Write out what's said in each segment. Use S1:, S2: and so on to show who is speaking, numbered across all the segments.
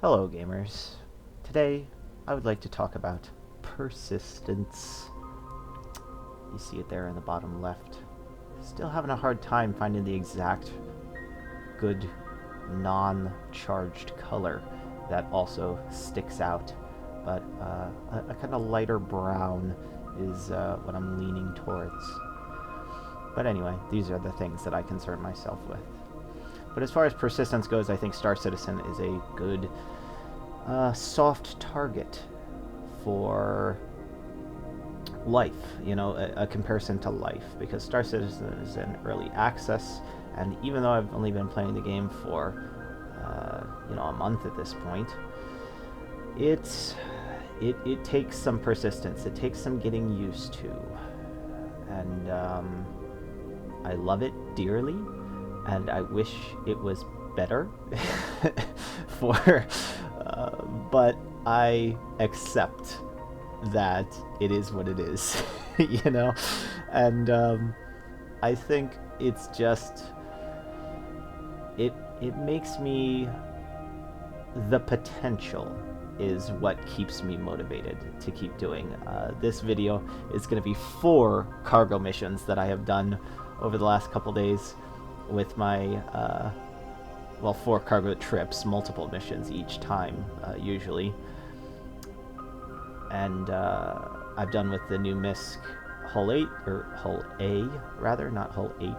S1: Hello, gamers. Today, I would like to talk about persistence. You see it there in the bottom left. Still having a hard time finding the exact good non-charged color that also sticks out, but a kind of lighter brown is what I'm leaning towards. But anyway, these are the things that I concern myself with. But as far as persistence goes, I think Star Citizen is a good soft target for life, a comparison to life, because Star Citizen is in early access, and even though I've only been playing the game for, a month at this point, it takes some persistence, it takes some getting used to, and I love it dearly, and I wish it was better but I accept that it is what it is, and I think it's just it makes me, the potential is what keeps me motivated to keep doing. This video is going to be 4 cargo missions that I have done over the last couple days with my 4 cargo trips, multiple missions each time, usually. And I've done with the new MISC Hull 8, or Hull A, rather, not Hull 8.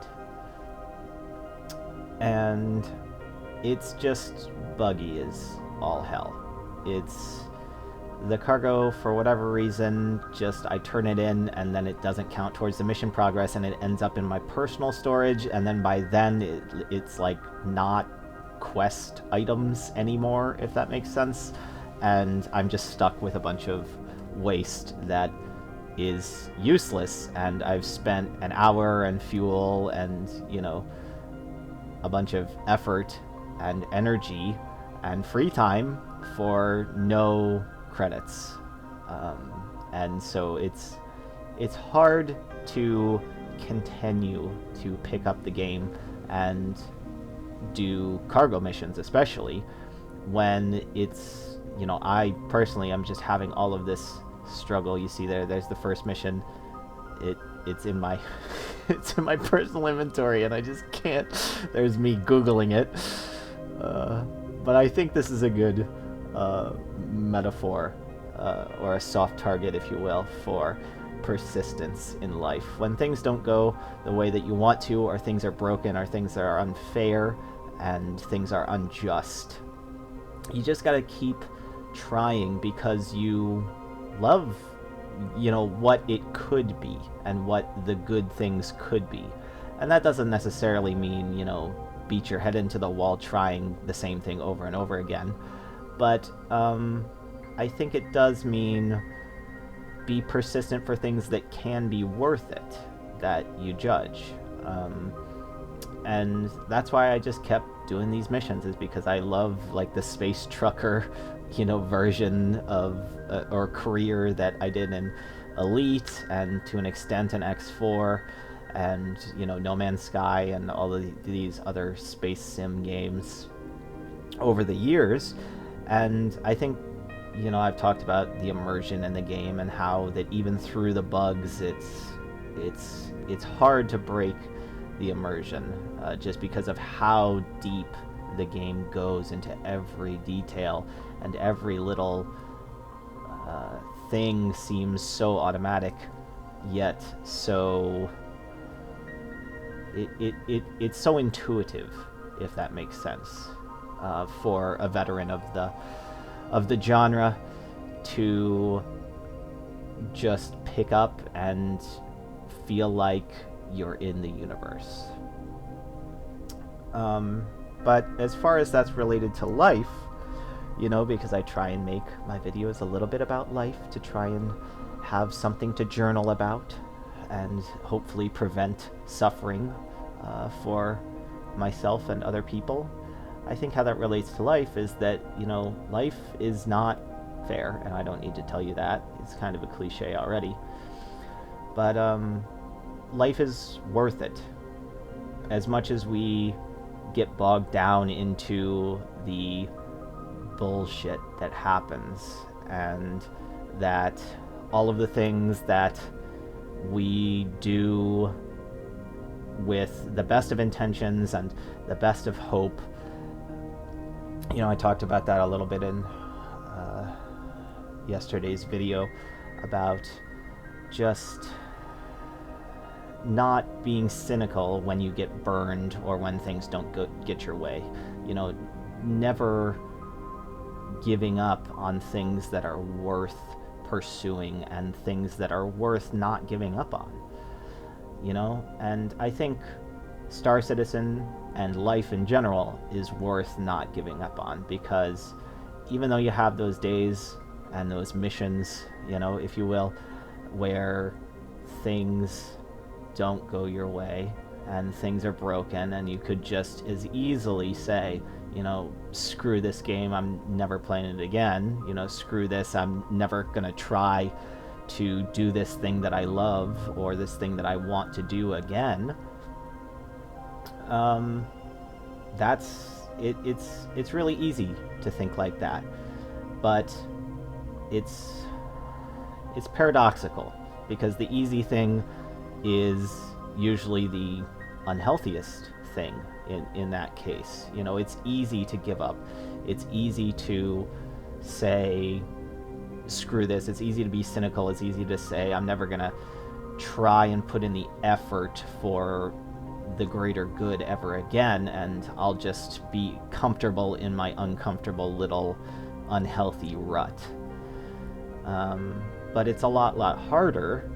S1: And it's just buggy as all hell. It's the cargo, for whatever reason, just I turn it in and then it doesn't count towards the mission progress, and it ends up in my personal storage, and then by then it's like not quest items anymore, if that makes sense, and I'm just stuck with a bunch of waste that is useless, and I've spent an hour and fuel and a bunch of effort and energy and free time for no credits, and so it's hard to continue to pick up the game and do cargo missions, especially when it's, I personally am just having all of this struggle. You see there's the first mission. It's in my it's in my personal inventory, and I just can't. There's me Googling it. But I think this is a good metaphor, or a soft target, if you will, for persistence in life. When things don't go the way that you want to, or things are broken, or things are unfair, and things are unjust, you just gotta keep trying, because you love, what it could be and what the good things could be. And that doesn't necessarily mean, beat your head into the wall trying the same thing over and over again. But I think it does mean be persistent for things that can be worth it, that you judge. And that's why I just kept doing these missions, is because I love the space trucker, version of or career that I did in Elite, and to an extent in X4, and No Man's Sky, and all of these other space sim games over the years. And I think I've talked about the immersion in the game, and how that even through the bugs, it's hard to break the immersion, just because of how deep the game goes into every detail, and every little thing seems so automatic, yet so it's so intuitive, if that makes sense, for a veteran of the genre to just pick up and feel like you're in the universe. But as far as that's related to life, because I try and make my videos a little bit about life, to try and have something to journal about, and hopefully prevent suffering for myself and other people. I think how that relates to life is that, life is not fair, and I don't need to tell you that. It's kind of a cliche already. But life is worth it. As much as we get bogged down into the bullshit that happens, and that all of the things that we do with the best of intentions and the best of hope. I talked about that a little bit in yesterday's video about just not being cynical when you get burned or when things don't get your way. Never giving up on things that are worth pursuing and things that are worth not giving up on. And I think Star Citizen and life in general is worth not giving up on, because even though you have those days and those missions, if you will, where things don't go your way and things are broken, and you could just as easily say, screw this game, I'm never playing it again, screw this, I'm never gonna try to do this thing that I love or this thing that I want to do again. It's really easy to think like that, but it's paradoxical, because the easy thing is usually the unhealthiest thing in that case. It's easy to give up. It's easy to say, screw this. It's easy to be cynical. It's easy to say, I'm never gonna try and put in the effort for the greater good ever again, and I'll just be comfortable in my uncomfortable little unhealthy rut. But it's a lot harder,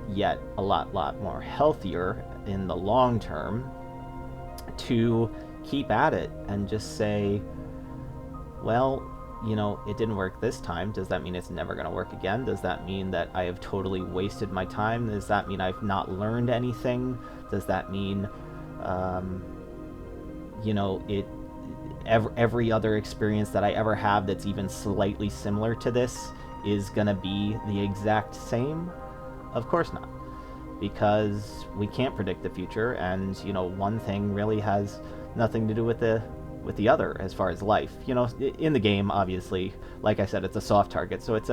S1: yet a lot more healthier in the long term, to keep at it and just say, well, it didn't work this time. Does that mean it's never going to work again? Does that mean that I have totally wasted my time? Does that mean I've not learned anything? Does that mean, every other experience that I ever have that's even slightly similar to this is going to be the exact same? Of course not, because we can't predict the future, and one thing really has nothing to do with the other as far as life. In the game, obviously, like I said, it's a soft target, so it's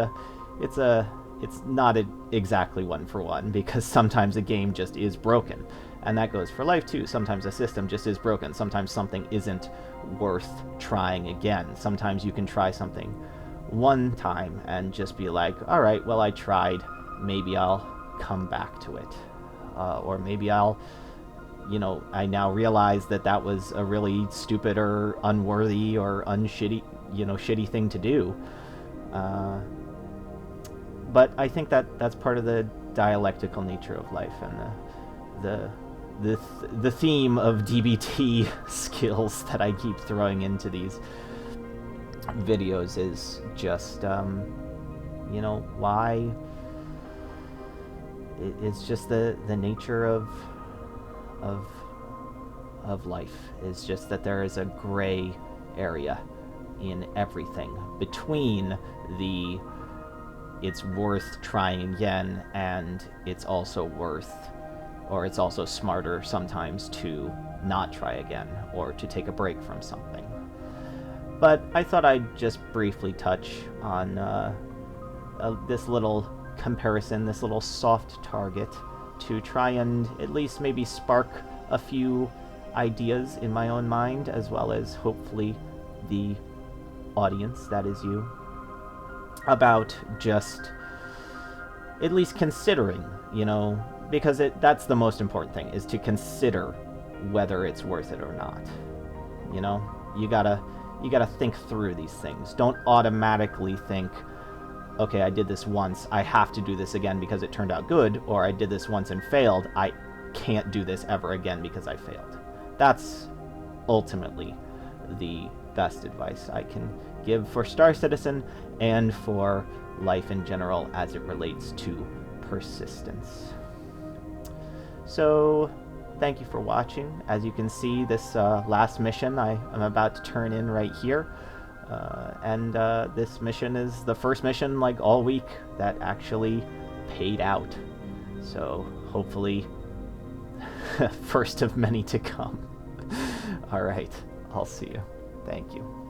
S1: not exactly one for one, because sometimes a game just is broken, and that goes for life too. Sometimes a system just is broken. Sometimes something isn't worth trying again. Sometimes you can try something one time and just be like, all right, well, I tried, maybe I'll come back to it, or maybe I'll I now realize that was a really stupid or unworthy or shitty thing to do. But I think that's part of the dialectical nature of life, and the theme of DBT skills that I keep throwing into these videos is just, why it's just the nature of life. Is just that there is a gray area in everything between the it's worth trying again and it's also smarter sometimes to not try again or to take a break from something. But I thought I'd just briefly touch on this little comparison, this little soft target, to try and at least maybe spark a few ideas in my own mind, as well as hopefully the audience, that is you, about just at least considering, because that's the most important thing, is to consider whether it's worth it or not. You gotta think through these things. Don't automatically think, okay, I did this once, I have to do this again because it turned out good, or I did this once and failed, I can't do this ever again because I failed. That's ultimately the best advice I can give for Star Citizen and for life in general as it relates to persistence. So, thank you for watching. As you can see, this last mission I'm about to turn in right here. And this mission is the first mission, like, all week that actually paid out. So, hopefully, first of many to come. Alright, I'll see you. Thank you.